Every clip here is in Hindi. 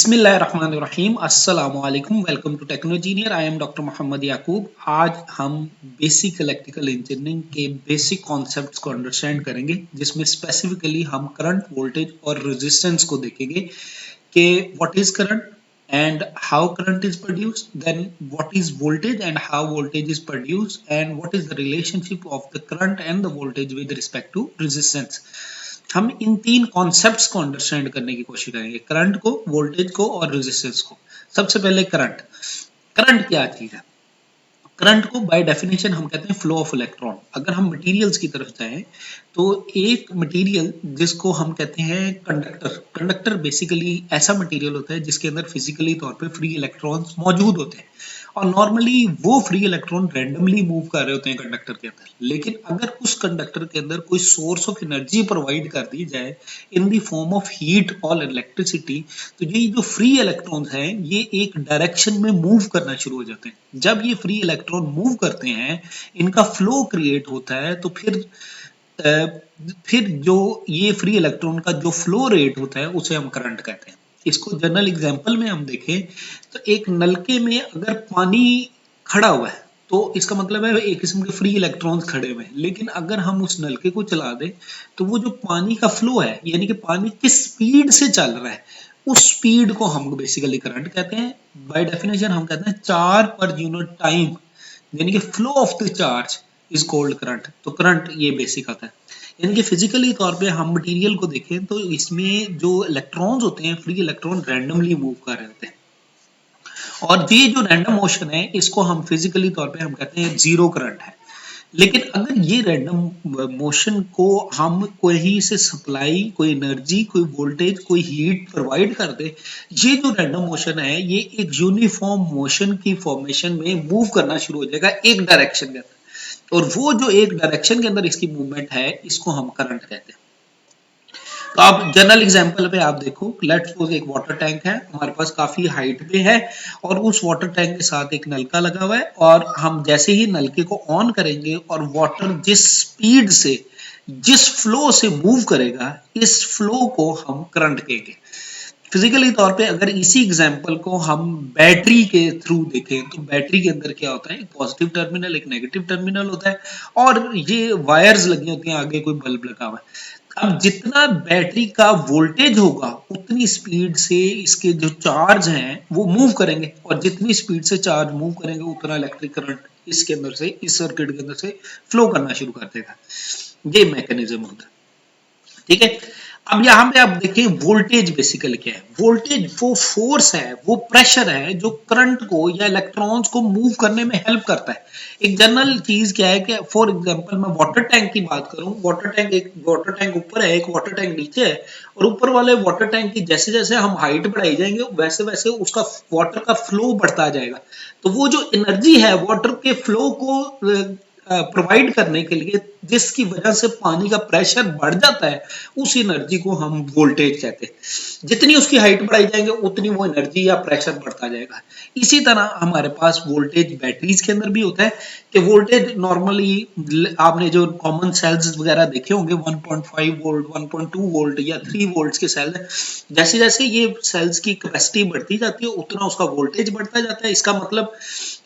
बिस्मिल्लाहिर्रहमानिर्रहीम अस्सलामु अलैकुम welcome to Technogineer. I am doctor Mohammad Yakub. आज हम बेसिक इलेक्ट्रिकल इंजीनियरिंग के बेसिक कॉन्सेप्ट्स को अंडरस्टैंड करेंगे, जिसमें स्पेसिफिकली हम करंट, वोल्टेज और रेजिस्टेंस को देखेंगे कि what is current and how current is produced, then what is voltage and how voltage is produced, and what is the relationship of the current and the voltage with respect to resistance। हम इन तीन कॉन्सेप्ट्स को अंडरस्टैंड करने की कोशिश करेंगे, करंट को, वोल्टेज को और रेजिस्टेंस को। सबसे पहले करंट। करंट क्या चीज है? करंट को बाय डेफिनेशन हम कहते हैं फ्लो ऑफ इलेक्ट्रॉन। अगर हम मटेरियल्स की तरफ जाएं तो एक मटेरियल जिसको हम कहते हैं कंडक्टर, कंडक्टर बेसिकली ऐसा मटेरियल होता है जिसके अंदर फिजिकली तौर पे फ्री इलेक्ट्रॉन्स मौजूद होते हैं, और नॉर्मली वो फ्री इलेक्ट्रॉन रैंडमली मूव कर रहे होते हैं कंडक्टर के अंदर। लेकिन अगर उस कंडक्टर के अंदर कोई सोर्स ऑफ एनर्जी प्रोवाइड कर दी जाए in the form of heat और इलेक्ट्रिसिटी, तो ये जो फ्री इलेक्ट्रॉन्स हैं ये एक डायरेक्शन में मूव करना शुरू हो जाते हैं। जब ये फ्री इलेक्ट्रॉन मूव करते हैं, इनका फ्लो क्रिएट होता है, तो फिर जो ये फ्री इलेक्ट्रॉन का जो फ्लो रेट होता है उसे हम करंट कहते हैं। इसको जनरल एग्जांपल में हम देखें तो एक नलके में अगर पानी खड़ा हुआ है तो इसका मतलब है एक किस्म के फ्री इलेक्ट्रॉन्स खड़े हुए हैं। लेकिन अगर हम उस नलके को चला दें तो वो जो पानी का फ्लो है, यानी कि पानी किस स्पीड से चल रहा है, उस स्पीड को हम बेसिकली करंट कहते हैं। बाय डेफिनेशन हम कहते हैं चार्ज पर यूनिट टाइम, यानी कि flow of the charge is called current. तो करंट ये बेसिक आता है। यानी कि फिजिकली तौर पे हम मटेरियल को देखें तो इसमें जो इलेक्ट्रॉन्स होते हैं, फ्री इलेक्ट्रॉन रैंडमली मूव कर रहे होते हैं, और ये जो रैंडम मोशन है इसको हम फिजिकली तौर पे हम कहते हैं जीरो करंट है। लेकिन अगर ये रैंडम मोशन को हम कोई से सप्लाई, कोई एनर्जी, कोई वोल्टेज, कोई हीट प्रोवाइड कर दे, ये जो रैंडम मोशन है ये एक यूनिफॉर्म मोशन की फॉर्मेशन में मूव करना शुरू हो जाएगा एक डायरेक्शन के अंदर, और वो जो एक डायरेक्शन के अंदर इसकी मूवमेंट है इसको हम करंट कहते हैं। तो आप जनरल एग्जांपल पे आप देखो, लेट्स सपोज एक वाटर टैंक है हमारे पास, काफी हाइट पे है, और उस वाटर टैंक के साथ एक नलका लगा हुआ है, और हम जैसे ही नलके को ऑन करेंगे और वाटर जिस स्पीड से, जिस फ्लो से मूव करेगा, इस फ्लो को हम करंट कहेंगे। फिजिकली तौर पे अगर इसी एग्जांपल को हम बैटरी के थ्रू देखें तो बैटरी के अंदर क्या होता है, एक पॉजिटिव टर्मिनल, एक नेगेटिव टर्मिनल होता है, और ये वायर्स लगी होती हैं, आगे कोई बल्ब लगा हुआ है। अब जितना बैटरी का वोल्टेज होगा उतनी स्पीड से इसके जो चार्ज हैं वो मूव करेंगे, और जितनी स्पीड से चार्ज मूव करेंगे उतना इलेक्ट्रिक करंट इसके अंदर से, इस सर्किट के अंदर से फ्लो करना शुरू कर देगा। ये मैकेनिज्म होता है, ठीक है। अब यहाँ पे आप देखिए वोल्टेज बेसिकली क्या है। वोल्टेज वो फोर्स है, वो प्रेशर है जो करंट को या इलेक्ट्रॉन्स को मूव करने में हेल्प करता है। एक जनरल चीज क्या है कि फॉर एग्जांपल मैं वाटर टैंक की बात करूं, वाटर टैंक, एक वाटर टैंक ऊपर है, एक वाटर टैंक नीचे है, और ऊपर वाले वाटर टैंक की जैसे जैसे हम हाइट बढ़ाई जाएंगे वैसे वैसे उसका वाटर का फ्लो बढ़ता जाएगा। तो वो जो एनर्जी है वाटर के फ्लो को प्रोवाइड करने के लिए, जिसकी वजह से पानी का प्रेशर बढ़ जाता है, उस एनर्जी को हम वोल्टेज कहते हैं। जितनी उसकी हाइट बढ़ाई जाएंगे उतनी वो एनर्जी या प्रेशर बढ़ता जाएगा। इसी तरह हमारे पास वोल्टेज बैटरीज के अंदर भी होता है कि वोल्टेज नॉर्मली आपने जो कॉमन सेल्स वगैरह देखे होंगे 1.5 वोल्ट, 1.2 वोल्ट या 3 वोल्ट्स के सेल है। जैसे जैसे ये सेल्स की कैपेसिटी बढ़ती जाती है उतना उसका वोल्टेज बढ़ता जाता है। इसका मतलब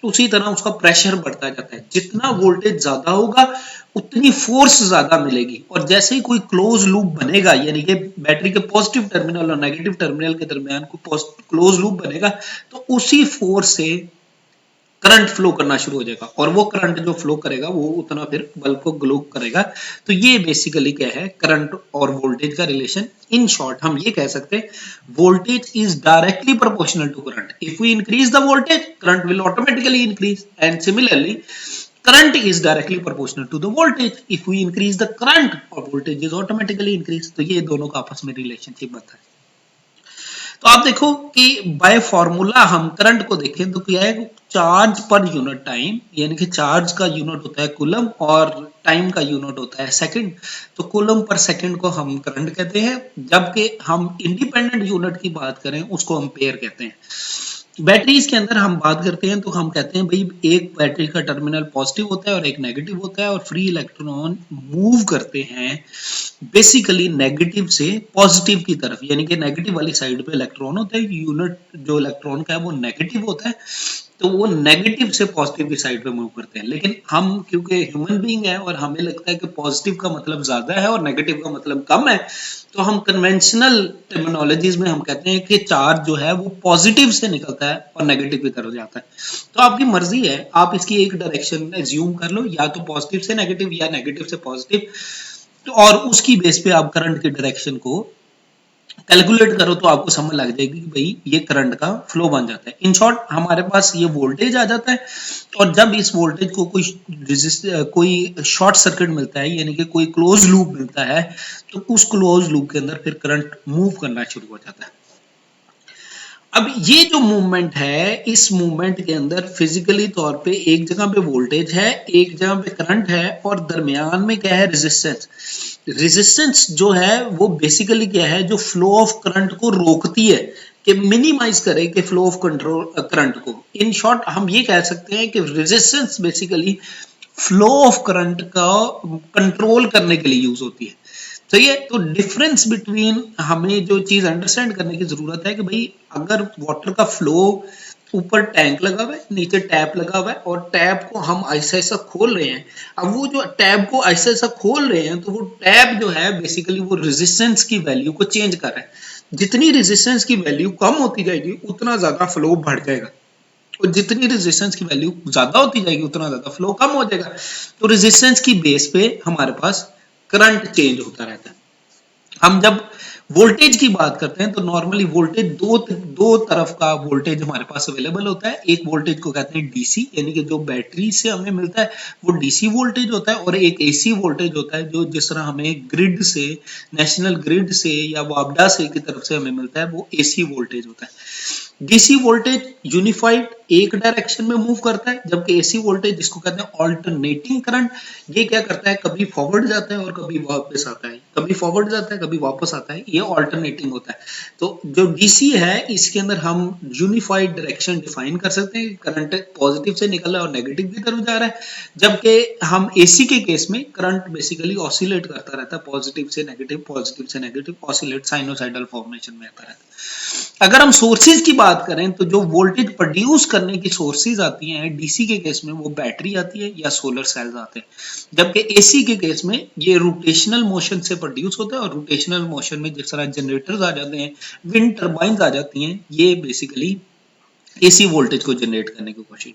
उसी तरह उसका प्रेशर बढ़ता जाता है। जितना वोल्टेज ज्यादा होगा उतनी फोर्स ज्यादा मिलेगी, और जैसे ही कोई क्लोज लूप बनेगा, यानी कि बैटरी के पॉजिटिव टर्मिनल और नेगेटिव टर्मिनल के दरमियान कोई क्लोज लूप बनेगा, तो उसी फोर्स से करंट फ्लो करना शुरू हो जाएगा, और वो करंट जो फ्लो करेगा वो उतना फिर बल्ब को ग्लो करेगा। तो ये बेसिकली क्या है, करंट और वोल्टेज का रिलेशन। इन शॉर्ट हम ये कह सकते हैं voltage is directly proportional to current. If we increase the voltage, current will automatically increase, and similarly current is directly proportional to the voltage. If we increase the current, or voltage is automatically increase। तो ये दोनों का आपस में रिलेशनशिप बनता है। तो आप देखो कि बाय फॉर्मूला हम करंट को देखें तो क्या है, चार्ज पर यूनिट टाइम, यानी कि चार्ज का यूनिट होता है कूलम और टाइम का यूनिट होता है सेकंड। तो कूलम पर सेकंड को हम करंट कहते हैं, जबकि हम इंडिपेंडेंट यूनिट की बात करें उसको एम्पेयर कहते हैं। बैटरीज के अंदर हम बात करते हैं तो हम कहते हैं भाई एक बैटरी का टर्मिनल पॉजिटिव होता है और एक नेगेटिव होता है, और फ्री इलेक्ट्रॉन मूव करते हैं बेसिकली नेगेटिव से पॉजिटिव की तरफ, यानी कि नेगेटिव वाली साइड पे इलेक्ट्रॉन होता है, यूनिट जो इलेक्ट्रॉन का है वो नेगेटिव होता है, तो वो नेगेटिव से पॉजिटिव की साइड पे मूव करते हैं। लेकिन हम क्योंकि ह्यूमन बीइंग है और हमें लगता है कि पॉजिटिव का मतलब ज्यादा है और नेगेटिव का मतलब कम है, तो हम कन्वेंशनल टर्मिनोलॉजीज में हम कहते हैं कि चार्ज जो है वो पॉजिटिव से निकलता है और नेगेटिव की तरफ जाता है। तो आपकी मर्जी है, आप इसकी एक डायरेक्शन एज्यूम कर लो, या तो पॉजिटिव से नेगेटिव या नेगेटिव से पॉजिटिव, तो और उसकी बेस पे आप करंट की डायरेक्शन को कैलकुलेट करो तो आपको समझ लग जाएगी कि भाई ये करंट का फ्लो बन जाता है। इन शॉर्ट हमारे पास ये वोल्टेज आ जाता है, और जब इस वोल्टेज को कोई शॉर्ट सर्किट मिलता है, यानी कि कोई क्लोज लूप मिलता है, तो उस क्लोज लूप के अंदर फिर करंट मूव करना शुरू हो जाता है। अब ये जो मूवमेंट है, इस मूवमेंट के अंदर फिजिकली तौर पे एक जगह पे वोल्टेज है, एक जगह पे करंट है, और दरमियान में क्या है, रेजिस्टेंस। रेजिस्टेंस जो है वो बेसिकली क्या है, जो फ्लो ऑफ करंट को रोकती है, कि मिनिमाइज करे कि फ्लो ऑफ कंट्रोल करंट को। इन शॉर्ट हम ये कह सकते हैं कि resistance basically flow of current का कंट्रोल करने के लिए यूज होती है। सही है। तो डिफरेंस बिटवीन, हमें जो चीज अंडरस्टैंड करने की जरूरत है कि भाई अगर वाटर का फ्लो, ऊपर टैंक लगा हुआ है, नीचे टैप लगा हुआ है, और टैप को हम ऐसा ऐसा खोल रहे हैं। अब वो जो टैप को ऐसा ऐसा खोल रहे हैं, तो वो टैप जो है बेसिकली वो रेजिस्टेंस की वैल्यू को चेंज कर रहा है। जितनी रेजिस्टेंस की वैल्यू कम होती जाएगी उतना ज्यादा फ्लो बढ़ जाएगा, और जितनी रेजिस्टेंस की वैल्यू ज्यादा होती जाएगी उतना ज्यादा फ्लो कम हो जाएगा। तो रेजिस्टेंस की बेस पे हमारे पास करंट चेंज होता रहता है। हम जब वोल्टेज की बात करते हैं तो नॉर्मली वोल्टेज दो तरफ का वोल्टेज हमारे पास अवेलेबल होता है। एक वोल्टेज को कहते हैं डीसी, यानी कि जो बैटरी से हमें मिलता है वो डीसी वोल्टेज होता है, और एक एसी वोल्टेज होता है जो जिस तरह हमें ग्रिड से, नेशनल ग्रिड से या वापडा से की तरफ से हमें मिलता है, वो एसी वोल्टेज होता है। डीसी वोल्टेज यूनिफाइड एक डायरेक्शन में मूव करता है, जबकि एसी वोल्टेज जिसको कहते हैं ऑल्टरनेटिंग करंट, ये क्या करता है, कभी फॉरवर्ड जाता है और कभी वापस आता है, कभी फॉरवर्ड जाता है कभी वापस आता है, ये ऑल्टरनेटिंग होता है। तो जो डीसी है इसके अंदर हम यूनिफाइड डायरेक्शन डिफाइन कर सकते हैं, करंट पॉजिटिव से निकल रहा है और नेगेटिव की तरफ जा रहा है, जबकि हम एसी के केस में करंट बेसिकली ऑसिलेट करता रहता है, पॉजिटिव से नेगेटिव ऑसिलेट, साइनोसाइडल फॉर्मेशन में आता रहता है। अगर हम सोर्सेज की बात करें तो जो वोल्टेज प्रोड्यूस करने की सोर्सेज आती हैं डीसी के केस में, वो बैटरी आती है या सोलर सेल्स आते हैं, जबकि एसी के केस में ये रोटेशनल मोशन से प्रोड्यूस होता है, और रोटेशनल मोशन में जिस तरह जनरेटर्स आ जाते हैं, विंड टर्बाइंस आ जाती हैं, ये बेसिकली एसी वोल्टेज को जनरेट करने की कोशिश।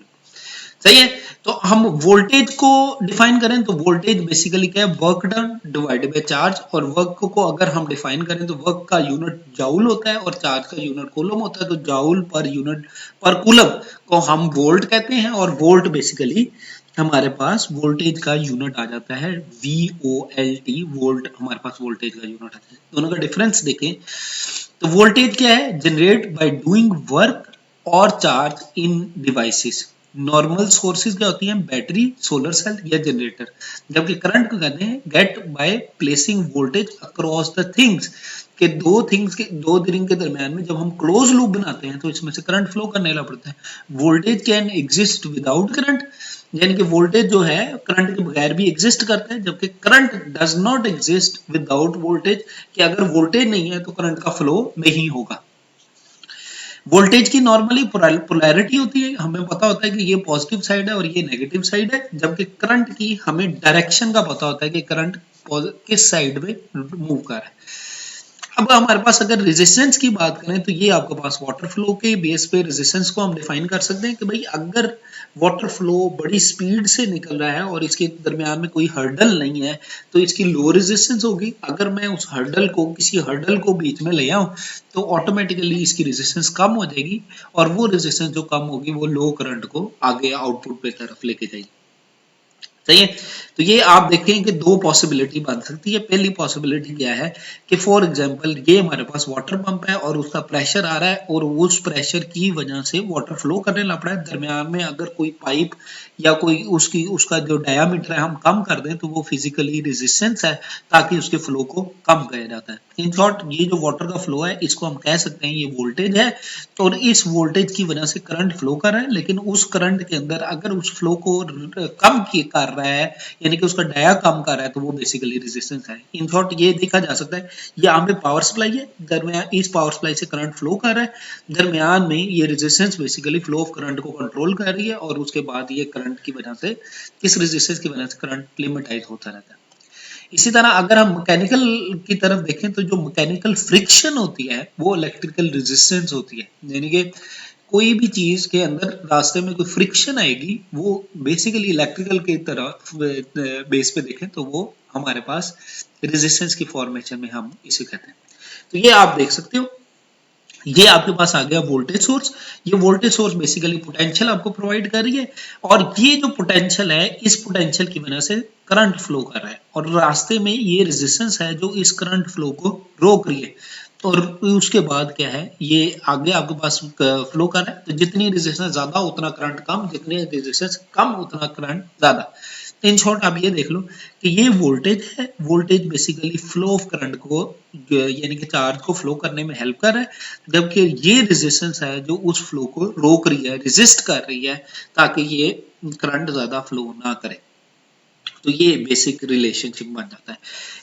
सही है। तो हम वोल्टेज को डिफाइन करें तो वोल्टेज बेसिकली क्या है, work done divided by charge, और वर्क को अगर हम डिफाइन करें तो वर्क का यूनिट जाउल होता है और चार्ज का यूनिट कूलम होता है। तो जाउल पर यूनिट पर कूलम को हम वोल्ट कहते हैं, और वोल्ट बेसिकली हमारे पास वोल्टेज का यूनिट आ जाता है, VOLT, वोल्ट हमारे पास वोल्टेज का यूनिट आता है। दोनों का डिफरेंस देखें तो वोल्टेज क्या है, जनरेट बाय डूइंग वर्क और charge in devices. Normal sources क्या होती हैं, बैटरी, सोलर सेल या जनरेटर, जबकि करंट को कहते हैं get by placing voltage across the things, के दो रिंग के दरमियान में जब हम क्लोज लूप बनाते हैं तो इसमें से करंट फ्लो करने लग पड़ता है। Voltage can exist without current, यानी कि वोल्टेज जो है करंट के बगैर भी एग्जिस्ट करता है, जबकि current does not exist without voltage, कि अगर वोल्टेज नहीं है तो करंट का फ्लो नहीं होगा। वोल्टेज की नॉर्मली पोलैरिटी होती है, हमें पता होता है कि ये पॉजिटिव साइड है और ये नेगेटिव साइड है, जबकि करंट की हमें डायरेक्शन का पता होता है कि करंट किस साइड में मूव कर रहा है। अब हमारे पास अगर रेजिस्टेंस की बात करें तो ये आपके पास वाटर फ्लो के बेस पे रेजिस्टेंस को हम डिफाइन कर सकते हैं कि भाई अगर वाटर फ्लो बड़ी स्पीड से निकल रहा है और इसके दरमियान में कोई हर्डल नहीं है तो इसकी लो रेजिस्टेंस होगी। अगर मैं उस किसी हर्डल को बीच में ले आऊं तो ऑटोमेटिकली इसकी रेजिस्टेंस कम हो जाएगी, और वो रेजिस्टेंस जो कम होगी वो लो करंट को आगे आउटपुट पे तरफ लेके जाएगी। सही है। तो ये आप देखें कि दो पॉसिबिलिटी बन सकती है। पहली पॉसिबिलिटी क्या है कि फॉर एग्जांपल ये हमारे पास वाटर पंप है और उसका प्रेशर आ रहा है और उस प्रेशर की वजह से वाटर फ्लो करने लग पड़ा है। दरमियान में अगर कोई पाइप या कोई उसका जो डायामीटर है हम कम कर दें तो वो फिजिकली रेजिस्टेंस है, ताकि उसके फ्लो को कम किया जाता है। इन शॉर्ट ये जो वाटर का फ्लो है इसको हम कह सकते हैं ये वोल्टेज है, और इस वोल्टेज की वजह से करंट फ्लो कर रहा है, लेकिन उस करंट के अंदर अगर उस फ्लो को कम कर रहा है, यानी कि उसका डाया कम कर रहा है, तो वो बेसिकली रेजिस्टेंस है। इन शॉर्ट ये देखा जा सकता है, ये यहाँ पे पावर सप्लाई है, दरमियान इस पावर सप्लाई से करंट फ्लो कर रहा है, दरमियान में ये resistance basically flow of current को कंट्रोल कर रही है, और उसके बाद ये करंट की वजह से इस रेजिस्टेंस की वजह से करंट लिमिटाइज होता रहता है। इसी तरह अगर हम मैकेनिकल की तरफ देखें तो जो मैकेनिकल फ्रिक्शन होती है वो इलेक्ट्रिकल रेजिस्टेंस होती है, यानी कि कोई भी चीज के अंदर रास्ते में कोई फ्रिक्शन आएगी वो बेसिकली इलेक्ट्रिकल की तरह बेस पे देखें तो वो हमारे पास रेजिस्टेंस की फॉर्मेशन में हम इसे कहते हैं। तो ये आप देख सकते हो, ये आपके पास आ गया वोल्टेज सोर्स। ये वोल्टेज सोर्स बेसिकली पोटेंशियल आपको प्रोवाइड कर रही है, और ये जो पोटेंशियल है इस पोटेंशियल की वजह से करंट फ्लो कर रहा है, और रास्ते में ये रेजिस्टेंस है जो इस करंट फ्लो को रोक रही है। और उसके बाद क्या है, ये आगे आपके पास फ्लो कर रहा है, तो जितनी रेजिस्टेंस ज्यादा उतना करंट कम, जितनी रेजिस्टेंस कम उतना करंट ज्यादा। इन शॉर्ट आप ये देख लो कि ये वोल्टेज है, voltage basically flow of current को यानी कि चार्ज को फ्लो करने में हेल्प कर रहा है, जबकि ये रेजिस्टेंस है जो उस फ्लो को रोक रही है, रेजिस्ट कर रही है, ताकि ये करंट ज्यादा फ्लो ना करे। तो ये बेसिक रिलेशनशिप बन जाता है।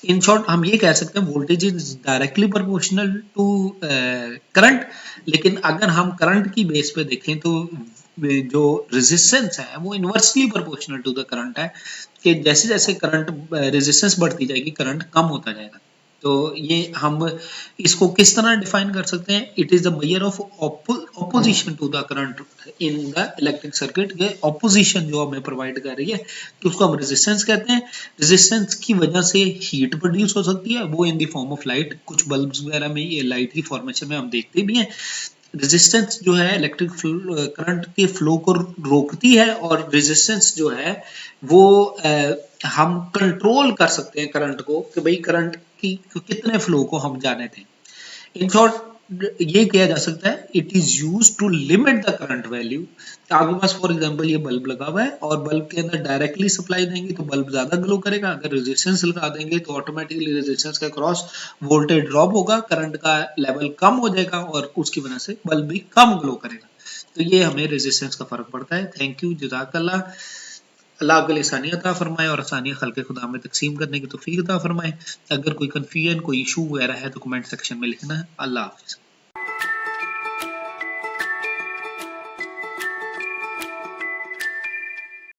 इन शॉर्ट हम ये कह सकते हैं voltage is directly proportional to current, लेकिन अगर हम करंट की बेस पे देखें तो जो रेजिस्टेंस है वो inversely proportional to the current है, कि जैसे जैसे करंट रेजिस्टेंस बढ़ती जाएगी करंट कम होता जाएगा। तो ये हम इसको किस तरह डिफाइन कर सकते हैं, it is the measure of opposition to the current in the electric circuit. ये ऑपोजिशन जो हमें प्रोवाइड कर रही है तो उसको हम रेजिस्टेंस कहते हैं। रेजिस्टेंस की वजह से हीट प्रोड्यूस हो सकती है, वो in the form of light. कुछ बल्ब्स वगैरह में ये लाइट की फॉर्मेशन में हम देखते भी हैं। रेजिस्टेंस जो है इलेक्ट्रिक करंट के फ्लो को रोकती है, और रेजिस्टेंस जो है वो हम कंट्रोल कर सकते हैं करंट को, कि भाई करंट की कितने फ्लो को हम जाने दें। इन शॉर्ट ये किया जा सकता है, it is use to limit the current value. आपके पास फॉर एग्जांपल ये बल्ब लगा हुआ है, और बल्ब के अंदर डायरेक्टली सप्लाई देंगे तो बल्ब ज्यादा ग्लो करेगा, अगर रेजिस्टेंस लगा देंगे तो ऑटोमेटिकली रेजिस्टेंस के क्रॉस वोल्टेज ड्रॉप होगा, करंट का लेवल कम हो जाएगा, और उसकी वजह से बल्ब भी कम ग्लो करेगा। तो ये हमें रेजिस्टेंस का फर्क पड़ता है। थैंक यू, जज़ाकल्लाह। अल्लाह आपके लिए आसानियत अता फरमाए, और आसानियाँ खल्क़े खुदा में तकसीम करने की तौफीक अता फरमाए। अगर कोई कन्फ्यूजन कोई इशू वगैरह है तो कमेंट सेक्शन में लिखना है। अल्लाह हाफ़िज़।